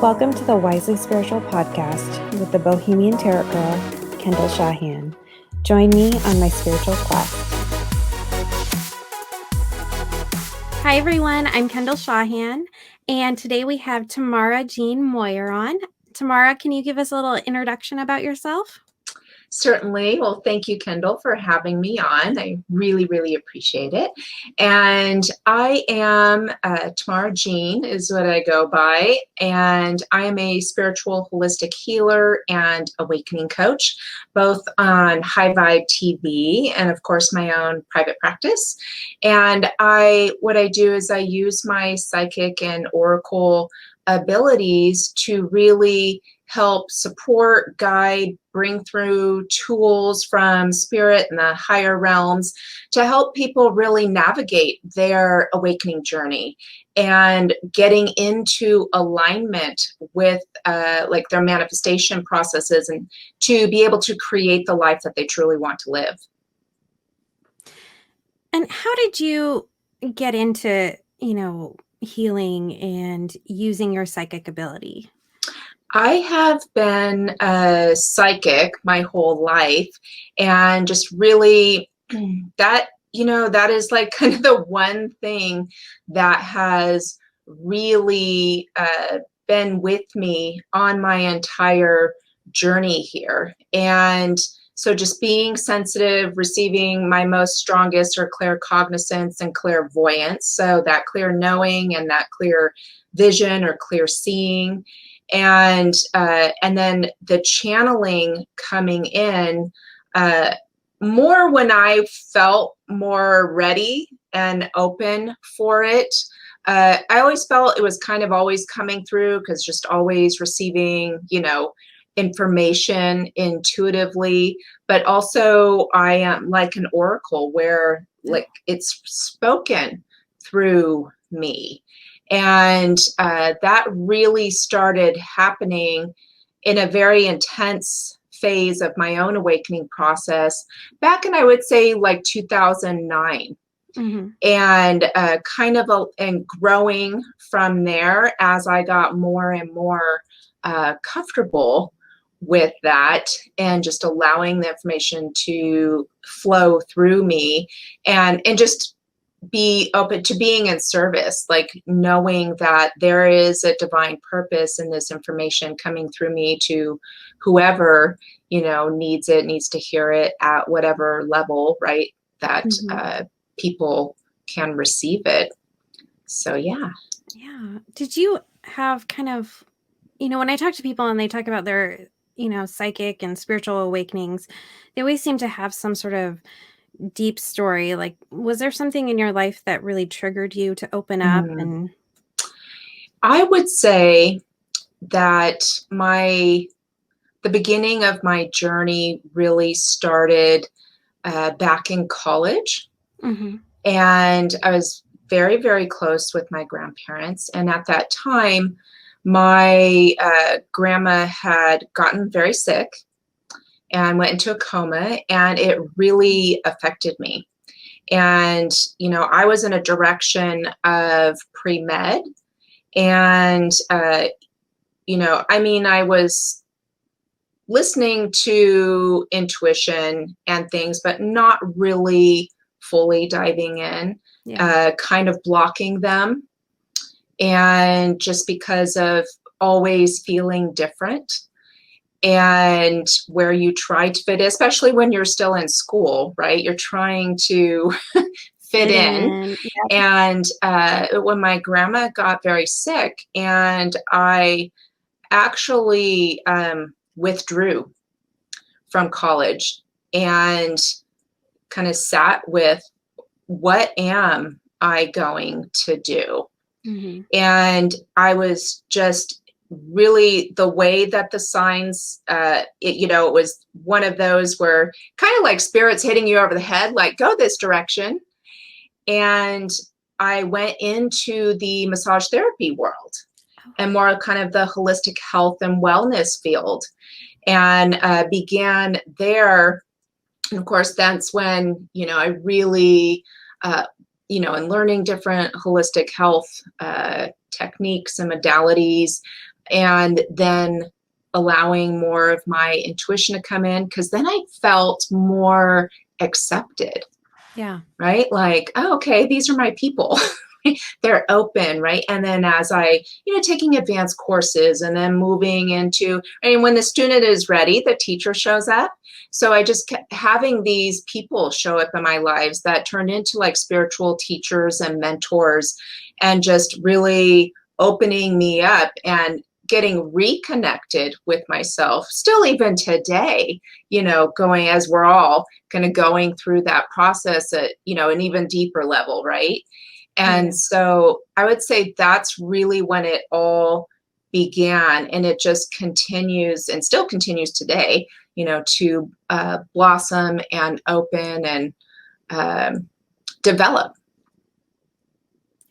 Welcome to the Wisely Spiritual Podcast with the Bohemian Tarot Girl, Kendall Shahan. Join me on my spiritual quest. Hi everyone, I'm Kendall Shahan, and today we have Tamara Jean Moyher on. Tamara, can you give us a little introduction about yourself? Certainly. Well, thank you, Kendall, for having me on. I really appreciate it. And I am Tamara Jean is what I go by. And I am a spiritual holistic healer and awakening coach, both on High Vibe TV and, of course, my own private practice. And what I do is I use my psychic and oracle abilities to really help support, guide, bring through tools from spirit and the higher realms to help people really navigate their awakening journey and getting into alignment with like their manifestation processes and to be able to create the life that they truly want to live. And how did you get into, healing and using your psychic ability? I have been a psychic my whole life, and just really that is like kind of the one thing that has really been with me on my entire journey here. And so just being sensitive, receiving my most strongest or claircognizance and clairvoyance, so that clear knowing and that clear vision or clear seeing, and then the channeling coming in more when I felt more ready and open for it. I always felt it was kind of always coming through because just always receiving, information intuitively, but also I am like an oracle where like it's spoken through me. And that really started happening in a very intense phase of my own awakening process back in, I would say, like 2009. Mm-hmm. And and growing from there as I got more and more comfortable with that and just allowing the information to flow through me and just be open to being in service, like knowing that there is a divine purpose in this information coming through me to whoever, needs to hear it at whatever level, right, that mm-hmm. People can receive it. So, yeah. Yeah. Did you have kind of, when I talk to people and they talk about their, psychic and spiritual awakenings, they always seem to have some sort of deep story. Like, was there something in your life that really triggered you to open up? And I would say that the beginning of my journey really started back in college. Mm-hmm. And I was very close with my grandparents. And at that time, my grandma had gotten very sick and went into a coma, and it really affected me. And, I was in a direction of pre-med, and, I was listening to intuition and things, but not really fully diving in, kind of blocking them. And just because of always feeling different and where you try to fit, especially when you're still in school, right? You're trying to fit in. Yeah. And when my grandma got very sick, and I actually withdrew from college and kind of sat with, what am I going to do? Mm-hmm. And I was just really, the way that the signs, it was one of those where kind of like spirits hitting you over the head, like, go this direction. And I went into the massage therapy world and more kind of the holistic health and wellness field, and began there. And of course, that's when, I really, and learning different holistic health techniques and modalities, and then allowing more of my intuition to come in, because then I felt more accepted. Yeah. Right? Like, oh, okay, these are my people. They're open, right? And then as I, taking advanced courses and then moving into, and when the student is ready, the teacher shows up. So I just kept having these people show up in my lives that turned into like spiritual teachers and mentors, and just really opening me up and getting reconnected with myself. Still even today, going, as we're all kind of going through that process at, an even deeper level, right? And so I would say that's really when it all began, and it just continues and still continues today, to blossom and open and develop.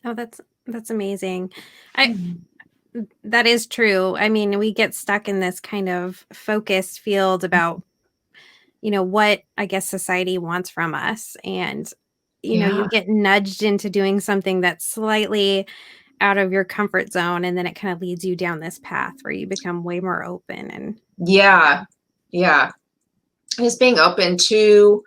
Oh, that's amazing. That is true. I mean, we get stuck in this kind of focused field about, what I guess society wants from us. And, you get nudged into doing something that's slightly out of your comfort zone. And then it kind of leads you down this path where you become way more open. And yeah. Just being open to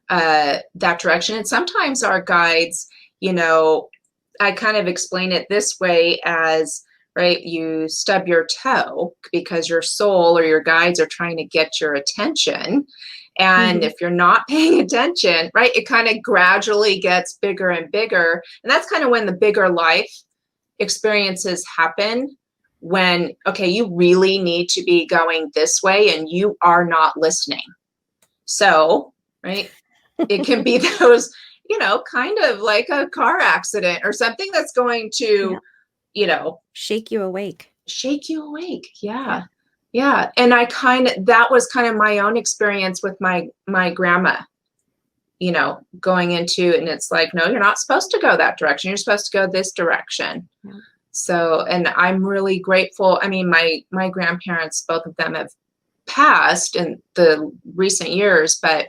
that direction. And sometimes our guides, I kind of explain it this way as, right, you stub your toe because your soul or your guides are trying to get your attention. And if you're not paying attention, right, it kind of gradually gets bigger and bigger. And that's kind of when the bigger life experiences happen, when, okay, you really need to be going this way and you are not listening. So, right, it can be those, kind of like a car accident or something that's going to, shake you awake. Yeah. Yeah. And that was kind of my own experience with my grandma, going into, and it's like, no, you're not supposed to go that direction. You're supposed to go this direction. Yeah. So, and I'm really grateful. I mean, my grandparents, both of them have passed in the recent years, but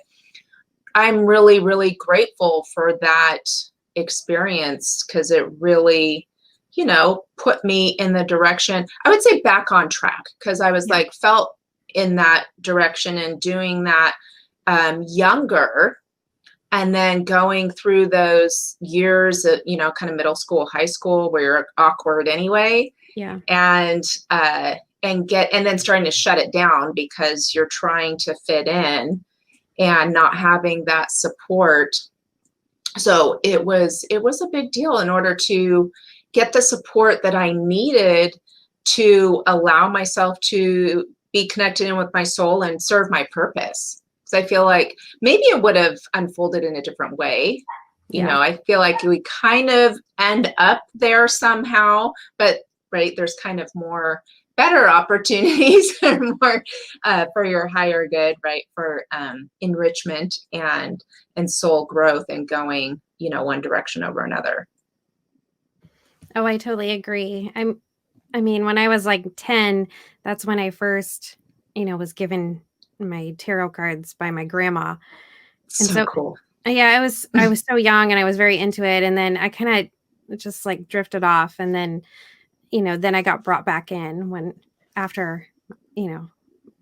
I'm really, really grateful for that experience, because it really, put me in the direction, I would say back on track, because I was like, felt in that direction and doing that younger, and then going through those years of, kind of middle school, high school, where you're awkward anyway. Yeah. And then starting to shut it down because you're trying to fit in and not having that support. So it was a big deal in order to get the support that I needed to allow myself to be connected in with my soul and serve my purpose. Because I feel like maybe it would have unfolded in a different way. I feel like we kind of end up there somehow, but right, there's kind of better opportunities more for your higher good, right, for enrichment and soul growth, and going, one direction over another. Oh, I totally agree. I mean, when I was like 10, that's when I first, was given my tarot cards by my grandma. And so cool. Yeah, I was so young and I was very into it, and then I kind of just like drifted off, and then then I got brought back in after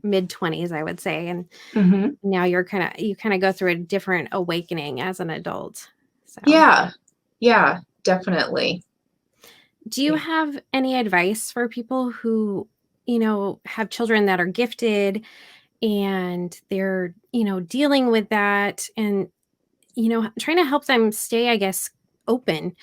mid-20s, I would say, and now you kind of go through a different awakening as an adult. So yeah, definitely. Do you have any advice for people who have children that are gifted and they're dealing with that, and trying to help them stay, I guess, open?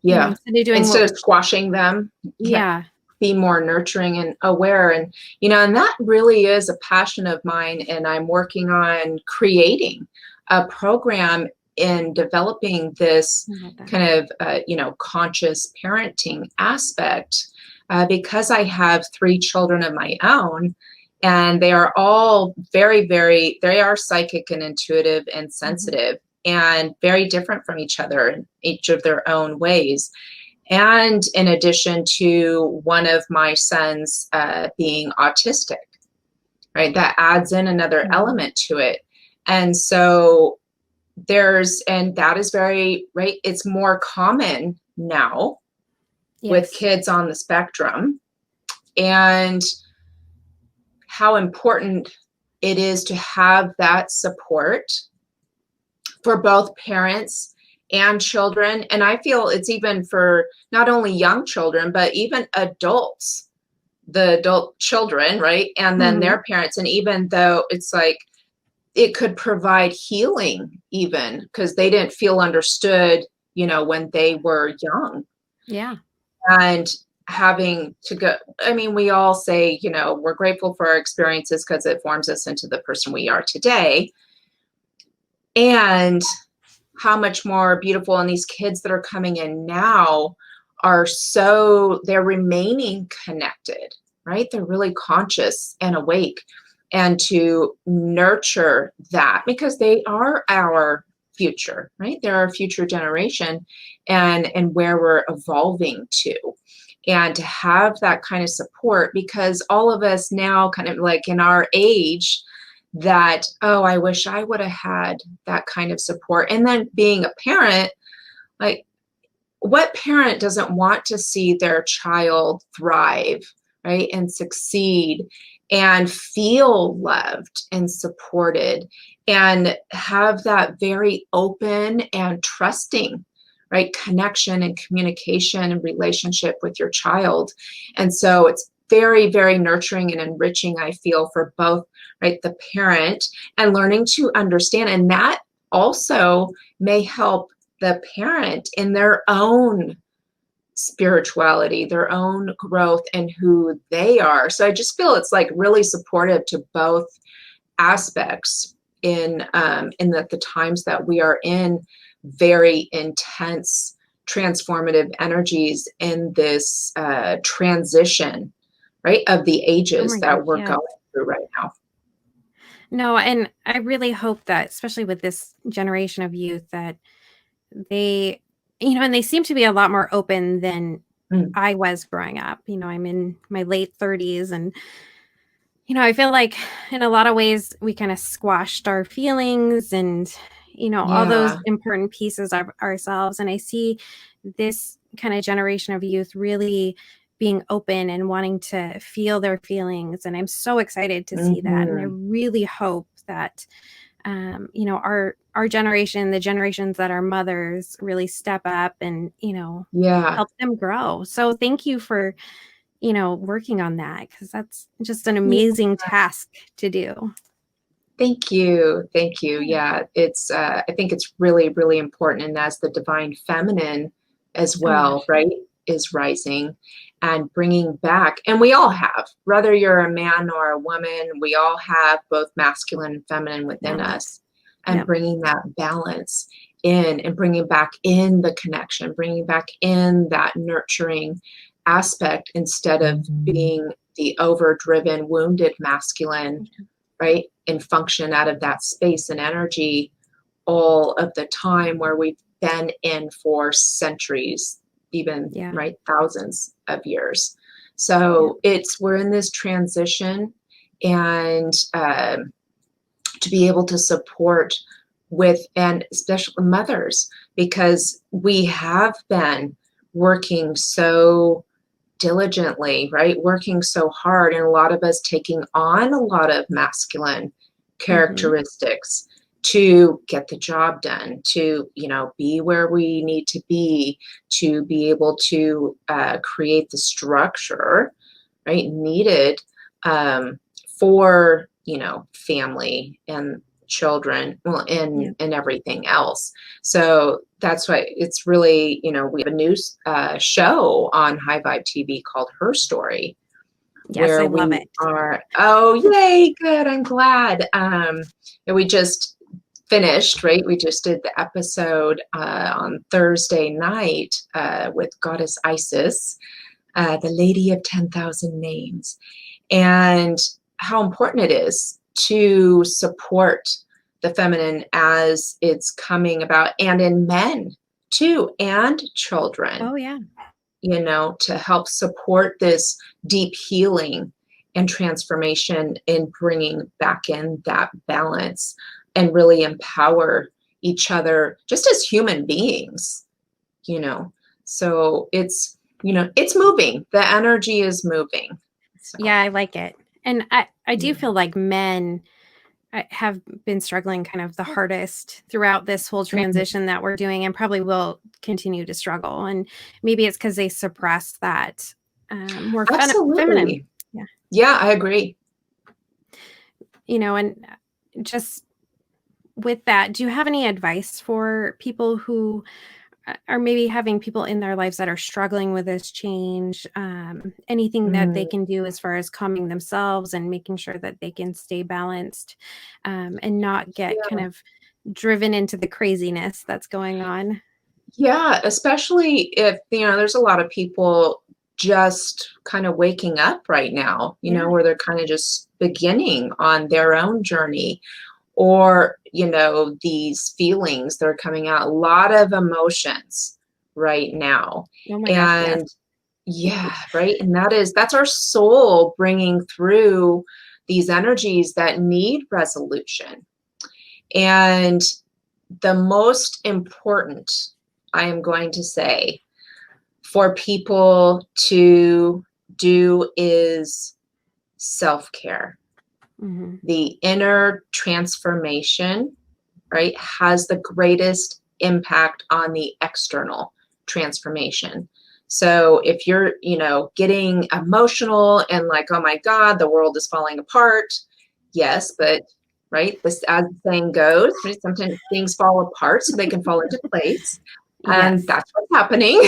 Instead of squashing them. Yeah. Be more nurturing and aware. And, and that really is a passion of mine. And I'm working on creating a program in developing this kind of, conscious parenting aspect, because I have 3 children of my own, and they are all very, very, they are psychic and intuitive and sensitive, and very different from each other in each of their own ways. And in addition to one of my sons being autistic, right, that adds in another element to it. And so and that is very, right, it's more common now with Yes. kids on the spectrum, and how important it is to have that support for both parents and children. And I feel it's even for not only young children, but even adults, the adult children, right? And then Hmm. their parents. And even though it's like, it could provide healing even because they didn't feel understood, when they were young. Yeah. And having to go, I mean, we all say, we're grateful for our experiences because it forms us into the person we are today. And how much more beautiful, and these kids that are coming in now they're remaining connected, right? They're really conscious and awake, and to nurture that because they are our future, right? They're our future generation, and where we're evolving to. And to have that kind of support, because all of us now kind of like in our age, that, oh, I wish I would have had that kind of support. And then being a parent, like, what parent doesn't want to see their child thrive, right? And succeed and feel loved and supported and have that very open and trusting, right, connection and communication and relationship with your child. And so it's very, very nurturing and enriching, I feel, for both, right, the parent and learning to understand. And that also may help the parent in their own spirituality, their own growth, and who they are. So I just feel it's like really supportive to both aspects in the times that we are in, very intense transformative energies in this transition, right, of the Oh ages my that gosh. we're Yeah. going through right now. No, and I really hope that, especially with this generation of youth, that they, and they seem to be a lot more open than Mm, I was growing up. I'm in my late 30s, and I feel like in a lot of ways we kind of squashed our feelings and, all those yeah. important pieces of ourselves. And I see this kind of generation of youth really being open and wanting to feel their feelings. And I'm so excited to see that. And I Hmm. really hope that, our generation, the generations that are mothers, really step up and, Yeah. help them grow. So thank you for working on that, because that's just an Yeah. amazing task to do. Thank you. Thank you. Yeah. Yeah, it's I think it's really, really important. And as the divine feminine as Oh my well, gosh. right, is rising and bringing back, and we all have, whether you're a man or a woman, we all have both masculine and feminine within Yep. us, and Yep. bringing that balance in and bringing back in the connection, bringing back in that nurturing aspect instead of being the overdriven, wounded masculine, right? And function out of that space and energy all of the time where we've been in for centuries, even, Yeah. right, thousands of years. Yep. So we're in this transition, and to be able to support with, and especially mothers, because we have been working so diligently, right? Working so hard, and a lot of us taking on a lot of masculine Hmm. characteristics to get the job done, to, be where we need to be able to create the structure, right, needed for, family and children, well, Yep. and everything else. So that's why it's really, we have a new show on High Vibe TV called Her Story, Yes, where I love we it. are, oh, yay, good, I'm glad. And we just finished, right? We just did the episode on Thursday night with Goddess Isis, the Lady of 10,000 Names, and how important it is to support the feminine as it's coming about, and in men too, and children, Oh yeah. to help support this deep healing and transformation in bringing back in that balance and really empower each other just as human beings. you know so it's moving. The energy is moving. So, Yeah, I like it. And I do yeah. feel like men have been struggling kind of the hardest throughout this whole Mhm. transition that we're doing, and probably will continue to struggle. And maybe it's because they suppress that more feminine. Absolutely. Yeah. Yeah, I agree. And just with that, do you have any advice for people who are maybe having people in their lives that are struggling with this change? Anything that they Mm, can do as far as calming themselves and making sure that they can stay balanced, and not get kind yeah. of driven into the craziness that's going on? Yeah, especially if, there's a lot of people just kind of waking up right now, Yeah. where they're kind of just beginning on their own journey, or, these feelings that are coming out, a lot of emotions right now. Oh my gosh, yes. And yeah, right. And that's our soul bringing through these energies that need resolution. And the most important, I am going to say, for people to do is self-care. Mhm. The inner transformation, right, has the greatest impact on the external transformation. So if you're, getting emotional and like, oh my God, the world is falling apart. Yes, but right, this, as the saying goes, right, sometimes things fall apart so they can fall into place. And Yes. that's what's happening.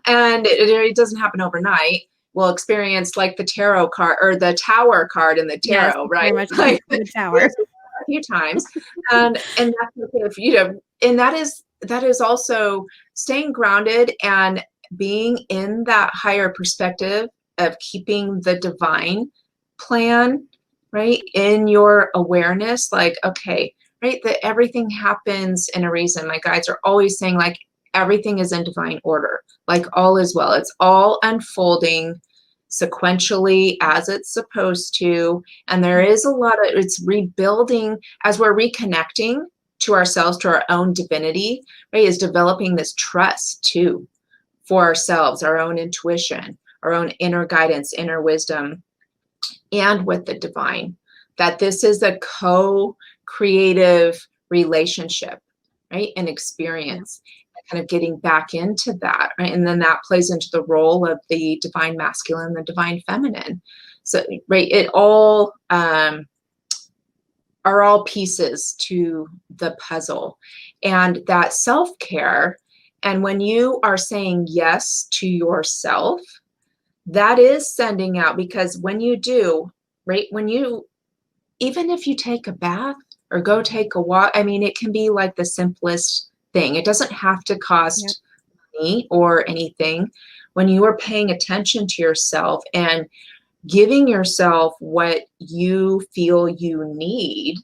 And it doesn't happen overnight. We'll experience like the tarot card or the tower card in the Yes, tarot, it's right? very much Like the tower. a few times. And that's okay if and that is also staying grounded and being in that higher perspective of keeping the divine plan, right, in your awareness. Like, okay, right, that everything happens in a reason. My guides are always saying, like, everything is in divine order, like all is well, it's all unfolding sequentially as it's supposed to. And there is a lot of, it's rebuilding as we're reconnecting to ourselves, to our own divinity, right, is developing this trust too for ourselves, our own intuition, our own inner guidance, inner wisdom, and with the divine, that this is a co-creative relationship, right, and Yeah. experience, kind of getting back into that, right? And then that plays into the role of the divine masculine, the divine feminine. So, right, it all are all pieces to the puzzle. And that self-care, and when you are saying yes to yourself, that is sending out, because when you do, right, when you, even if you take a bath or go take a walk, I mean, it can be like the simplest thing. It doesn't have to Yep. cost money or anything. When you are paying attention to yourself and giving yourself what you feel you need,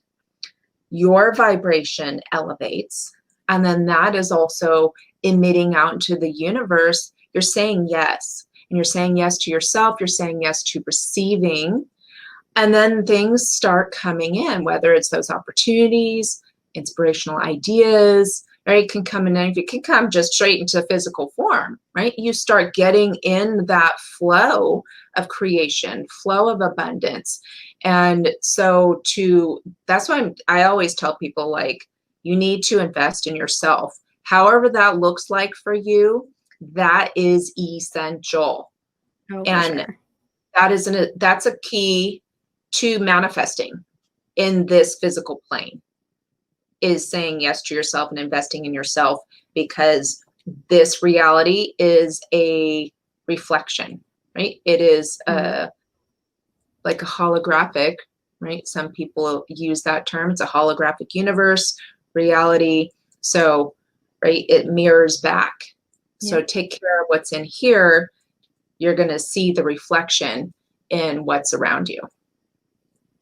your vibration elevates. And then that is also emitting out into the universe. You're saying yes. And you're saying yes to yourself. You're saying yes to receiving. And then things start coming in, whether it's those opportunities, inspirational ideas, right? It can come in, and it can come just straight into physical form, right? You start getting in that flow of creation, flow of abundance. And so that's why I always tell people, like, you need to invest in yourself. However that looks like for you, that is essential. Oh, for And sure. that's a key to manifesting in this physical plane, is saying yes to yourself and investing in yourself, because this reality is a reflection, right? It is Mhm. like a holographic, right? Some people use that term. It's a holographic universe, reality. So, right, it mirrors back. So Yeah. take care of what's in here. You're going to see the reflection in what's around you.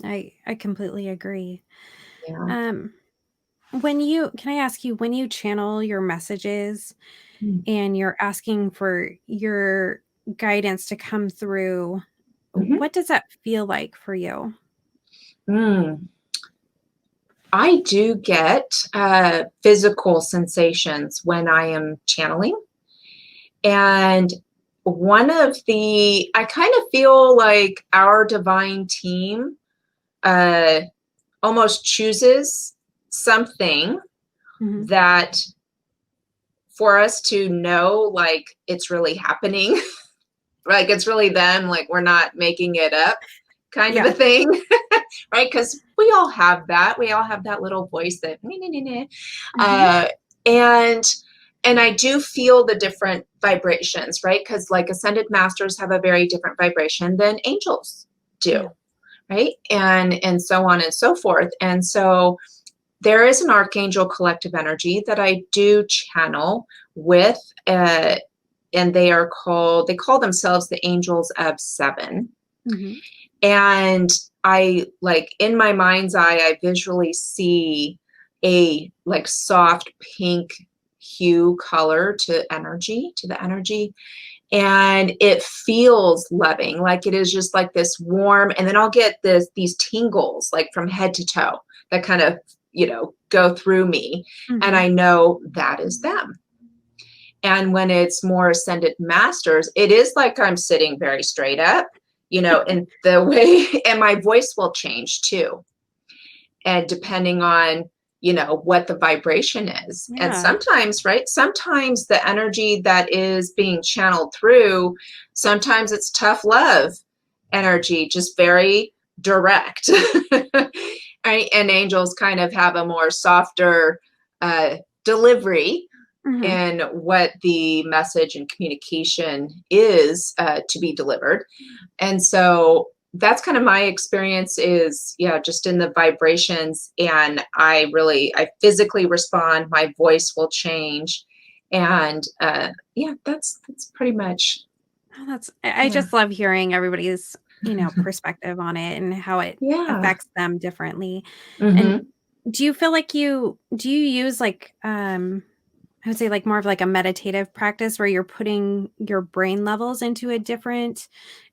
I completely agree. Yeah. Um, can I ask you, when you channel your messages and you're asking for your guidance to come through, Mm-hmm. what does that feel like for you? Mm. I do get physical sensations when I am channeling. And I kind of feel like our divine team almost chooses something that for us to know, like, it's really happening, like it's really them, like we're not making it up kind of a thing, right? Because we all have that. We all have that little voice that, and I do feel the different vibrations, right? Because like ascended masters have a very different vibration than angels do, right? And so on and so forth. And so there is an archangel collective energy that I do channel with, and they call themselves the angels of seven. And I, like, in my mind's eye, I visually see a like soft pink hue color to the energy. And it feels loving, like it is just like this warm, and then I'll get these tingles like from head to toe that kind of, go through me. And I know that is them. And when it's more ascended masters, it is like I'm sitting very straight up, in the way, and my voice will change too. And depending on, what the vibration is. And sometimes, right, sometimes the energy that is being channeled through, sometimes it's tough love energy, just very direct. Right? And angels kind of have a more softer delivery in what the message and communication is to be delivered. And so that's kind of my experience is, just in the vibrations. And I physically respond, my voice will change. And that's pretty much. Oh, I just love hearing everybody's, perspective on it and how it affects them differently. And do you feel like do you use like, I would say like more of like a meditative practice where you're putting your brain levels into a different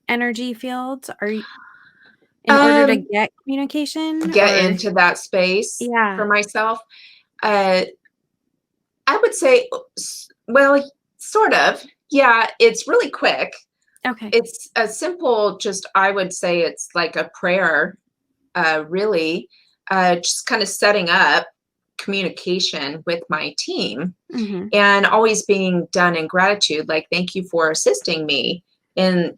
energy field? Are you, in order to get communication into that space for myself? I would say, well, sort of. Yeah, it's really quick. Okay. It's a simple, I would say it's like a prayer, really, just kind of setting up communication with my team and always being done in gratitude. Like, thank you for assisting me in,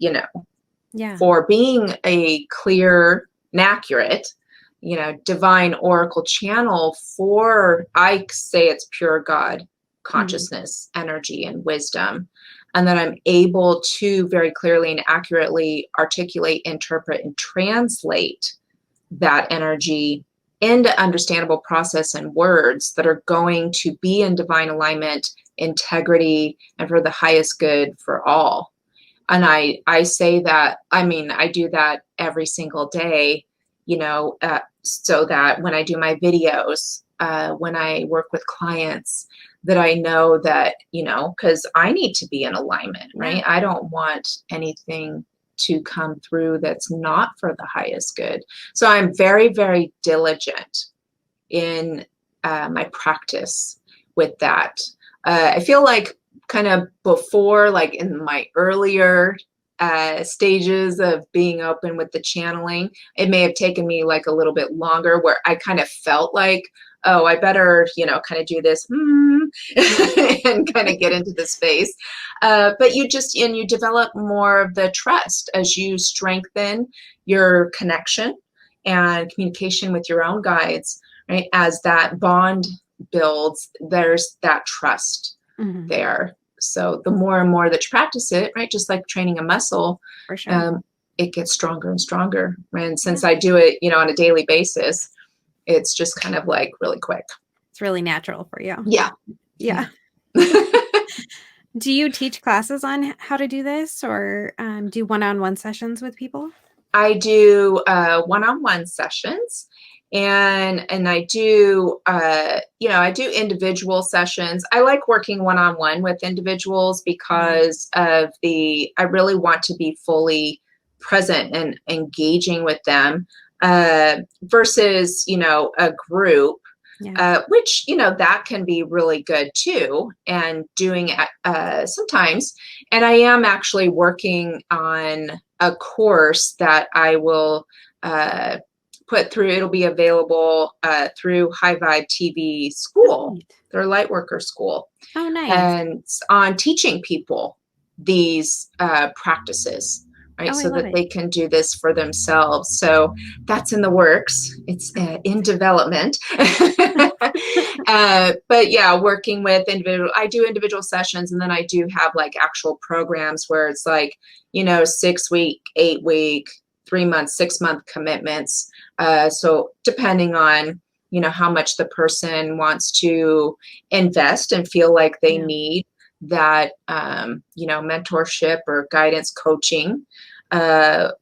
for being a clear and accurate, divine oracle channel for, I say it's pure God consciousness, energy, and wisdom. And that I'm able to very clearly and accurately articulate, interpret, and translate that energy into understandable process and words that are going to be in divine alignment, integrity, and for the highest good for all. And I say that, I do that every single day, so that when I do my videos, when I work with clients, that I know that, because I need to be in alignment, right? I don't want anything to come through that's not for the highest good. So I'm very, very diligent in my practice with that. I feel like kind of before, like in my earlier stages of being open with the channeling, it may have taken me like a little bit longer where I kind of felt like, oh, I better, kind of do this and kind of get into the space. But you develop more of the trust as you strengthen your connection and communication with your own guides, right? As that bond builds, there's that trust there. So the more and more that you practice it, right, just like training a muscle, for sure. It gets stronger and stronger. And since I do it, on a daily basis, it's just kind of like really quick. It's really natural for you. Yeah. Do you teach classes on how to do this, or do one-on-one sessions with people? I do one-on-one sessions, and I do I do individual sessions. I like working one-on-one with individuals because of I really want to be fully present and engaging with them versus a group. Yeah. which, that can be really good too, and doing it sometimes. And I am actually working on a course that I will put through. It'll be available through High Vibe TV School, Right. their Lightworker school, Oh, nice. and on teaching people these practices, right? Oh, I So love that it. they can do this for themselves. So that's in the works. It's in development. But yeah, working with I do individual sessions, and then I do have like actual programs where it's like, 6-week, 8-week, 3-month, 6-month commitments. So depending on, how much the person wants to invest and feel like they Yeah. need that, mentorship or guidance coaching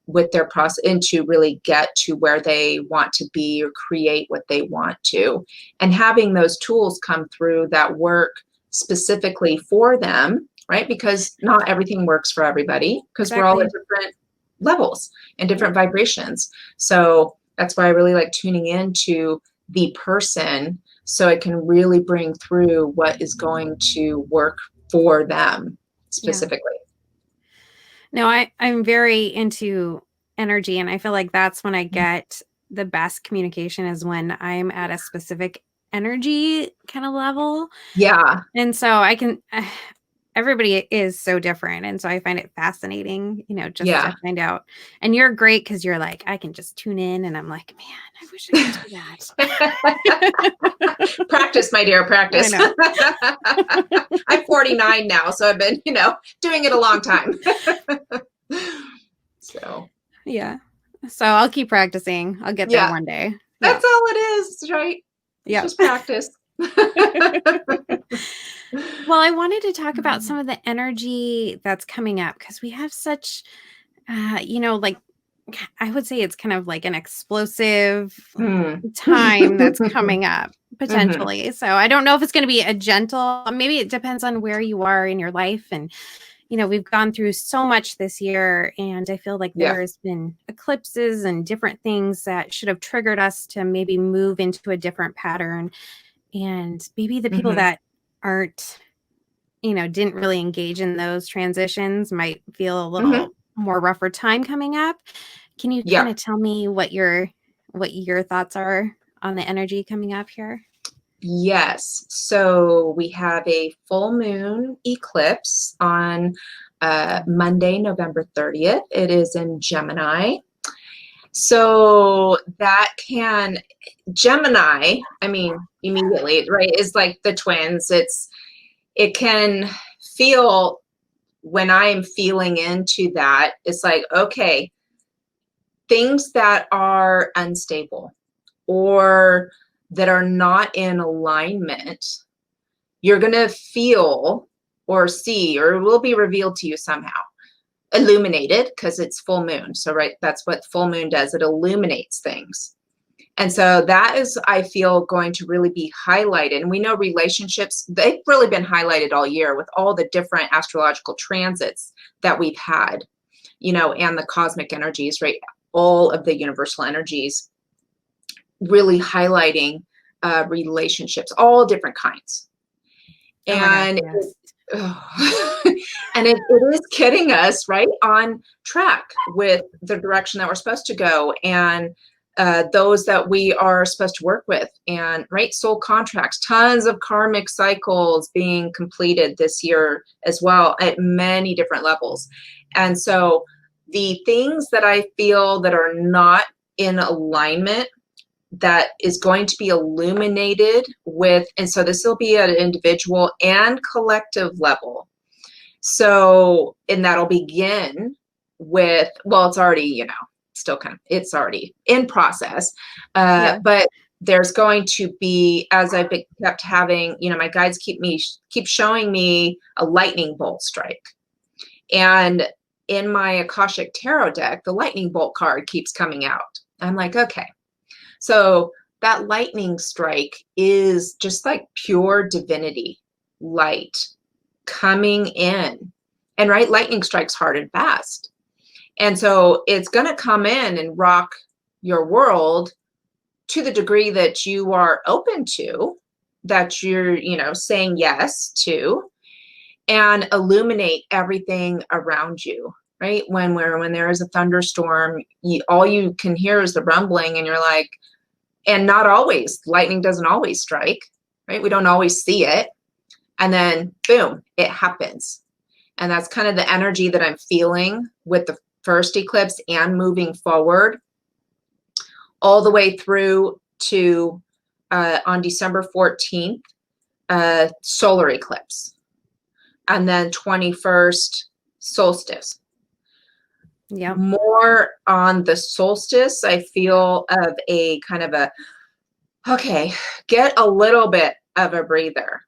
with their process, and to really get to where they want to be or create what they want to. And having those tools come through that work specifically for them, right? Because not everything works for everybody, because we're all at Exactly. different levels and Yeah. different vibrations. So that's why I really like tuning into the person, so it can really bring through what is going to work for them Yeah. specifically. No, I'm very into energy, and I feel like that's when I get the best communication is when I'm at a specific energy kind of level. Yeah. And so I can everybody is so different, and so I find it fascinating, just to Yeah. find out. And you're great because you're like, I can just tune in, and I'm like, man, I wish I could do that. Practice, my dear, I practice. know. I'm 49 now, so I've been, doing it a long time. So, Yeah. So I'll keep practicing. I'll get there yeah, one day. Yeah. that's all it is, right? It's Yeah. just practice. Well, I wanted to talk about some of the energy that's coming up because we have such, like I would say it's kind of like an explosive Mm. time that's coming up Mhm. potentially. So I don't know if it's going to be a gentle, maybe it depends on where you are in your life. And, we've gone through so much this year, and I feel like Yeah. there's been eclipses and different things that should have triggered us to maybe move into a different pattern. And maybe the people Mhm. that aren't, didn't really engage in those transitions might feel a Mhm. little more rougher time coming up. Can you kind Yeah. of tell me what your thoughts are on the energy coming up here? Yes. So we have a full moon eclipse on Monday, November 30th. It is in Gemini. So that can, Gemini, I mean, immediately, right, is like the twins. It can feel, when I'm feeling into that, it's like, okay, things that are unstable or that are not in alignment, you're going to feel or see, or it will be revealed to you somehow, illuminated, because it's full moon. So, right, that's what full moon does. It illuminates things. And so that is, I feel, going to really be highlighted. And we know relationships, they've really been highlighted all year with all the different astrological transits that we've had, and the cosmic energies, right? All of the universal energies really highlighting relationships, all different kinds. Oh my gosh, And yes. and it is getting us right on track with the direction that we're supposed to go, and those that we are supposed to work with, and right, soul contracts, tons of karmic cycles being completed this year as well at many different levels. And so the things that I feel that are not in alignment, that is going to be illuminated with, and so this will be at an individual and collective level. So, and that'll begin with, well, it's already, still kind of, it's already in process. Yeah. But there's going to be, as I've kept having, my guides keep showing me a lightning bolt strike. And in my Akashic Tarot deck, the lightning bolt card keeps coming out. I'm like, okay. So that lightning strike is just like pure divinity, light coming in. And right, lightning strikes hard and fast. And so it's going to come in and rock your world to the degree that you are open to, that you're, saying yes to, and illuminate everything around you, right? When there is a thunderstorm, all you can hear is the rumbling, and you're like, and not always, lightning doesn't always strike, right? We don't always see it. And then boom, it happens. And that's kind of the energy that I'm feeling with the first eclipse and moving forward all the way through to on December 14th, solar eclipse. And then 21st, solstice. Yeah. More on the solstice, I feel of a kind of a, okay, get a little bit of a breather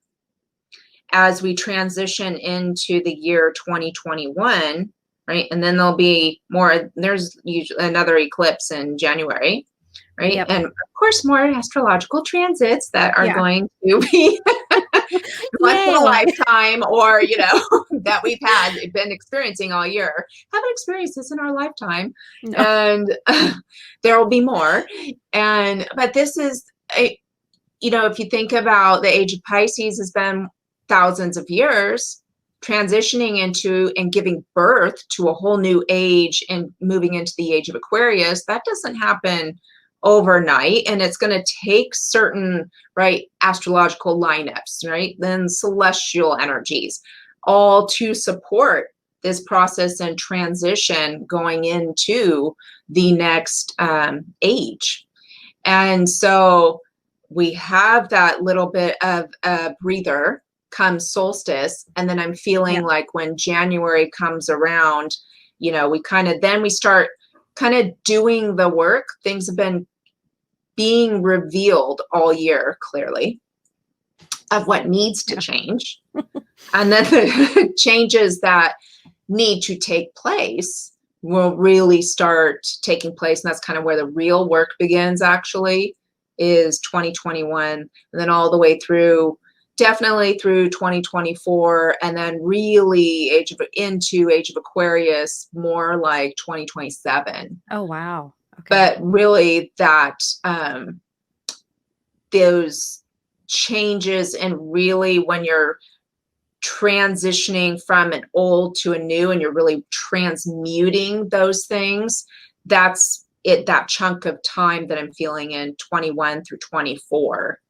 as we transition into the year 2021, right? And then there'll be more, there's usually another eclipse in January, right? Yep. And of course, more astrological transits that are going to be once in a lifetime, or, that we've been experiencing all year. Haven't experienced this in our lifetime. No. And there will be more. But this is, if you think about the age of Pisces has been thousands of years, transitioning into and giving birth to a whole new age and moving into the age of Aquarius, that doesn't happen overnight, and it's going to take certain, right, astrological lineups, right, then celestial energies, all to support this process and transition going into the next age. And so we have that little bit of a breather come solstice, and then I'm feeling like when January comes around, we start kind of doing the work. Things have been being revealed all year, clearly, of what needs to change. And then the changes that need to take place will really start taking place. And that's kind of where the real work begins, actually, is 2021. And then all the way through, definitely through 2024. And then really into Age of Aquarius, more like 2027. Oh, wow. Okay. But really that those changes, and really when you're transitioning from an old to a new and you're really transmuting those things, that's it, that chunk of time that I'm feeling in 21 through 24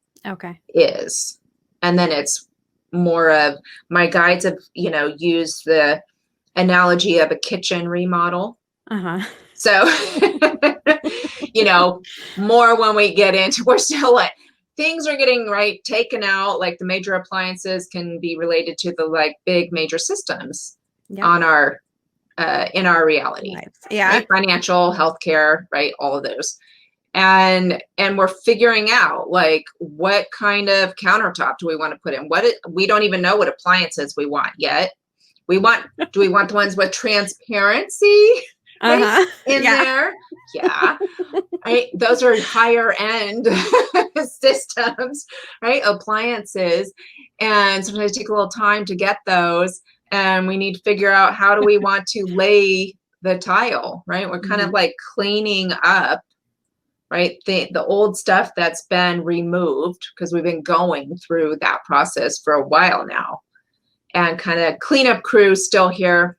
is. And then it's more of, my guides have, used the analogy of a kitchen remodel. So, more when we get into, we're still like, things are getting taken out, like the major appliances can be related to the big major systems on our in our reality. Right? Financial, healthcare, right? All of those. And we're figuring out what kind of countertop do we want to put in? We don't even know what appliances we want yet. Do we want the ones with transparency? Right? In there. Yeah. Right. Those are higher end systems, right? Appliances. And sometimes take a little time to get those. And we need to figure out, how do we want to lay the tile, right? We're kind of cleaning up, right? The old stuff that's been removed, because we've been going through that process for a while now. And kind of cleanup crew still here.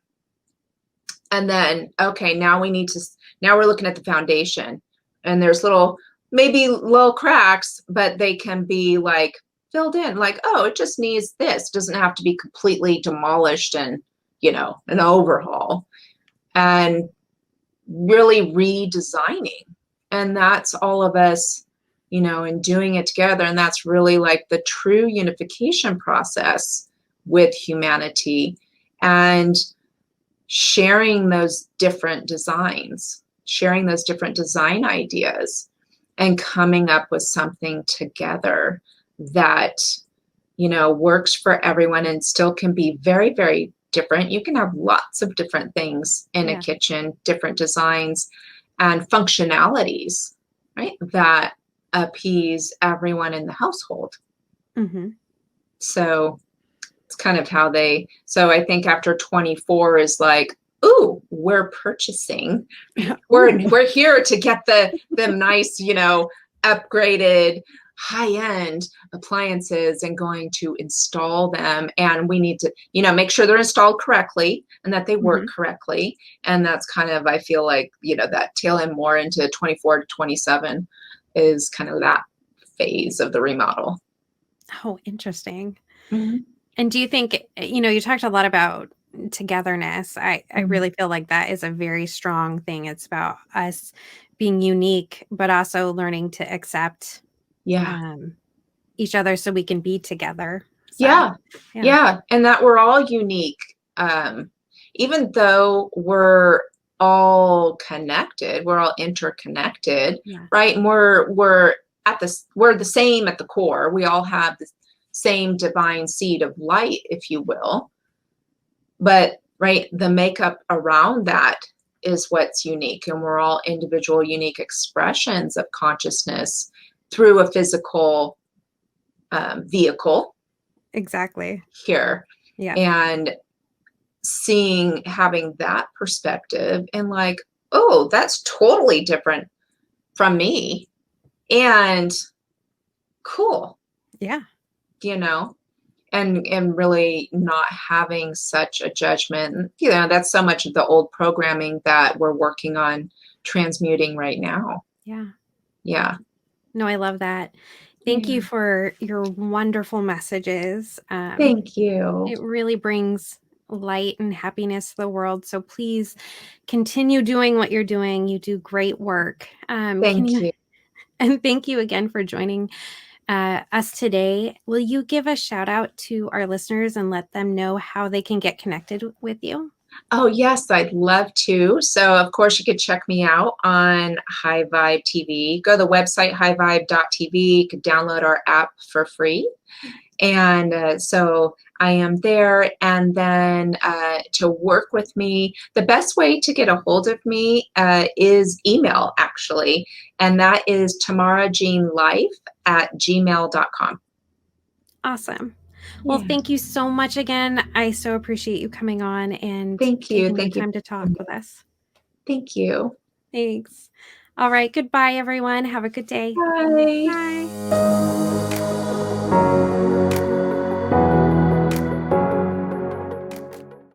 And then, okay, now we're looking at the foundation, and there's maybe little cracks, but they can be filled in, oh, it just needs this. It doesn't have to be completely demolished and, an overhaul, and really redesigning. And that's all of us, and doing it together. And that's really the true unification process with humanity, and sharing those different designs, sharing those different design ideas, and coming up with something together that, works for everyone and still can be very, very different. You can have lots of different things in a kitchen, different designs and functionalities, right, that appease everyone in the household. So it's kind of how so I think after 24 is ooh, we're purchasing. We're here to get the nice, upgraded high-end appliances and going to install them, and we need to, make sure they're installed correctly and that they work correctly. And that's kind of, I feel like, that tail end more into 24 to 27 is kind of that phase of the remodel. Oh, interesting. And do you think, you talked a lot about togetherness. I really feel like that is a very strong thing. It's about us being unique, but also learning to accept each other so we can be together. So, yeah. And that we're all unique. Even though we're all connected, we're all interconnected, right? And we're the same at the core. We all have the same divine seed of light, if you will. But right, the makeup around that is what's unique, and we're all individual, unique expressions of consciousness through a physical vehicle. Exactly. Here. Yeah. And having that perspective and like, oh, that's totally different from me. And cool. Yeah. And really not having such a judgment. That's so much of the old programming that we're working on transmuting right now. Yeah. No, I love that. Thank you for your wonderful messages. Thank you. It really brings light and happiness to the world. So please continue doing what you're doing. You do great work. Thank you. And thank you again for joining us today. Will you give a shout out to our listeners and let them know how they can get connected with you? Oh, yes, I'd love to. So, of course, you could check me out on High Vibe TV. Go to the website, highvibe.tv. You could download our app for free. And so I am there. And then to work with me, the best way to get a hold of me is email, actually. And that is tamarajeanlife@gmail.com. Awesome. Well, thank you so much again. I so appreciate you coming on and taking the time to talk with us. Thank you. Thanks. All right. Goodbye, everyone. Have a good day. Bye. Bye.